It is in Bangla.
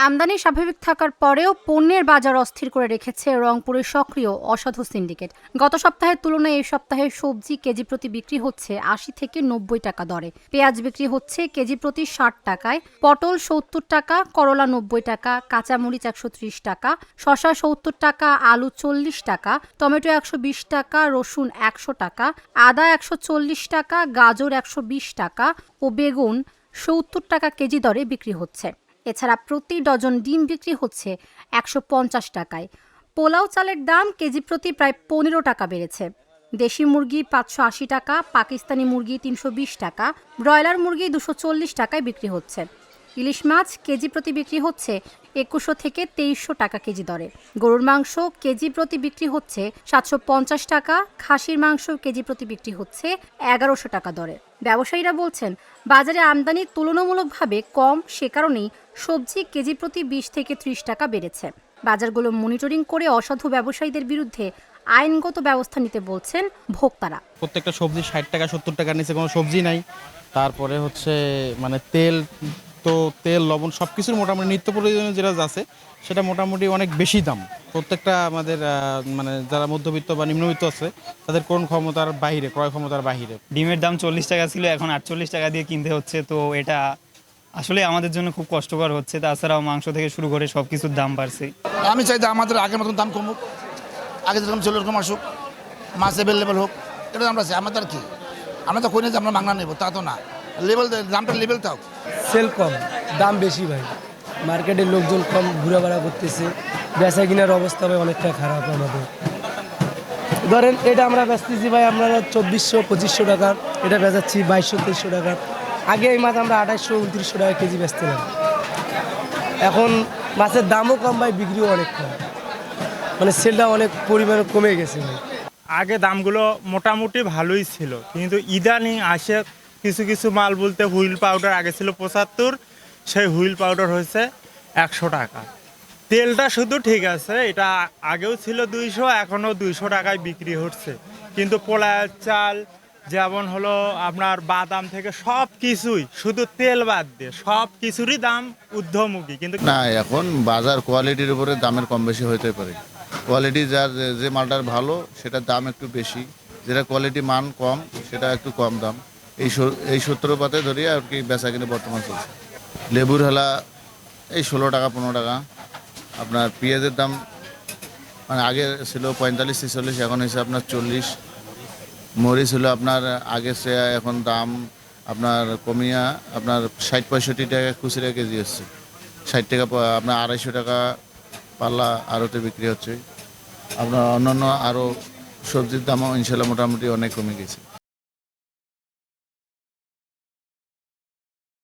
আমদানি স্বাভাবিক থাকার পরেও পণ্যের বাজার অস্থির করে রেখেছে রংপুরের সক্রিয় অসাধু সিন্ডিকেট। গত সপ্তাহের তুলনায় এই সপ্তাহে সবজি কেজি প্রতি বিক্রি হচ্ছে ৮০ থেকে ৯০ টাকা দরে, পেঁয়াজ বিক্রি হচ্ছে কেজি প্রতি ৬০ টাকায়, পটল ৭০ টাকা, করলা ৯০ টাকা, কাঁচামরিচ ১৩০ টাকা, শসা ৭০ টাকা, আলু ৪০ টাকা, টমেটো ১২০ টাকা, রসুন ১০০ টাকা, আদা ১৪০ টাকা, গাজর ১২০ টাকা ও বেগুন ৭০ টাকা কেজি দরে বিক্রি হচ্ছে। এছাড়া প্রতি ডজন ডিম বিক্রি হচ্ছে ১৫০ টাকায়। পোলাও চালের দাম কেজি প্রতি প্রায় ১৫ টাকা বেড়েছে। দেশি মুরগি ৫৮০ টাকা, পাকিস্তানি মুরগি ৩২০ টাকা, ব্রয়লার মুরগি ২৪০ টাকায় বিক্রি হচ্ছে। ইলিশ মাছ কেজি প্রতি বিক্রি হচ্ছে ২১০০ থেকে ২৩০০ টাকা কেজি দরে। গরুর মাংস কেজি প্রতি বিক্রি হচ্ছে ৭৫০ টাকা, খাসির মাংস কেজি প্রতি বিক্রি হচ্ছে ১১০০ টাকা দরে। ব্যবসায়ীরা বলছেন, বাজারে আমদানি তুলনামূলকভাবে কম, সে কারণেই সবজি কেজি প্রতি ২০ থেকে ৩০ টাকা বেড়েছে। বাজারগুলো মনিটরিং করে অসাধু ব্যবসায়ীদের বিরুদ্ধে আইনগত ব্যবস্থা নিতে বলছেন ভোক্তারা। প্রত্যেকটা সবজি ৬০ টাকা ৭০ টাকার নিচে কোনো সবজি নাই। তারপরে হচ্ছে মানে তেল, লবণ সব কিছুর মোটামুটি নিত্য প্রয়োজনীয় যেটা আছে সেটা মোটামুটি অনেক বেশি দাম। প্রত্যেকটা আমাদের মানে যারা মধ্যবিত্ত বা নিম্নবিত্ত আছে তাদের ক্রয় ক্ষমতার বাহিরে। ডিমের দাম ৪০ টাকা ছিল, এখন ৪৮ টাকা দিয়ে কিনতে হচ্ছে। তো এটা আসলে আমাদের জন্য খুব কষ্টকর হচ্ছে। তাছাড়াও মাংস থেকে শুরু করে সব কিছুর দাম বাড়ছে। আমি চাই যে আমাদের আগের মতন দাম কমুক, আগে যেরকম ছিল এরকম আসুক, মাছ অ্যাভেলেবেল হোক, এটা আমরা চাই। আমাদের কি, আমরা তো কই না যে আমরা মাংনা নেবো, তা তো না। দামটা লেভেল থাক। সেল কম, দাম বেশি ভাই। মার্কেটের লোকজন কম ঘোরাফেরা করতেছে, বেচা কিনার অবস্থা ভাই অনেকটা খারাপ আমাদের। ধরেন এটা আমরা বেচতেছি ভাই আপনারা ২৪০০-২৫০০ টাকা, এটা বেচাচ্ছি ২২০০-২৩০০ টাকা। আগে এই মাছ আমরা ২৮০০-২৯০০ টাকা কেজি বেচতেলাম। এখন মাছের দামও কম ভাই, বিক্রিও অনেক কম, মানে সেলটা অনেক পরিমাণে কমে গেছে ভাই। আগে দামগুলো মোটামুটি ভালোই ছিল, কিন্তু ইদানিং আসে কিছু কিছু মাল বলতে হুইল পাউডার আগে ছিল ৭৫, সেই হুইল পাউডার হয়েছে ১০০ টাকা। তেলটা শুধু ঠিক আছে, এটা আগেও ছিল ২০০, এখনও ২০০ টাকায় বিক্রি হচ্ছে। কিন্তু পোলার চাল যেমন হলো আপনার বাদাম থেকে সব কিছুই, শুধু তেল বাদ দিয়ে সব কিছুরই দাম ঊর্ধ্বমুখী। কিন্তু না, এখন বাজার কোয়ালিটির উপরে দামের কম বেশি হতে পারে। কোয়ালিটি যার যে মালটার ভালো সেটার দাম একটু বেশি, যেটা কোয়ালিটি মান কম সেটা একটু কম দাম। এই সূত্রপাতে ধরিয়ে আর কি বেচা কিনে বর্তমান চলছে। লেবুর হেলা এই ১৬ টাকা ১৫ টাকা। আপনার পেঁয়াজের দাম মানে আগে ছিল ৪৫-৪৬, এখন হয়েছে আপনার ৪০। মরিচ হলো আপনার আগে সে এখন দাম আপনার কমিয়া আপনার ৬০-৬৫ টাকা খুচরা কেজি হচ্ছে। ৬০ টাকা আপনার ২৫০ টাকা পাল্লা আড়তে বিক্রি হচ্ছে। আপনার অন্যান্য আরও সবজির দামও ইনশাল্লাহ মোটামুটি অনেক কমে গেছে।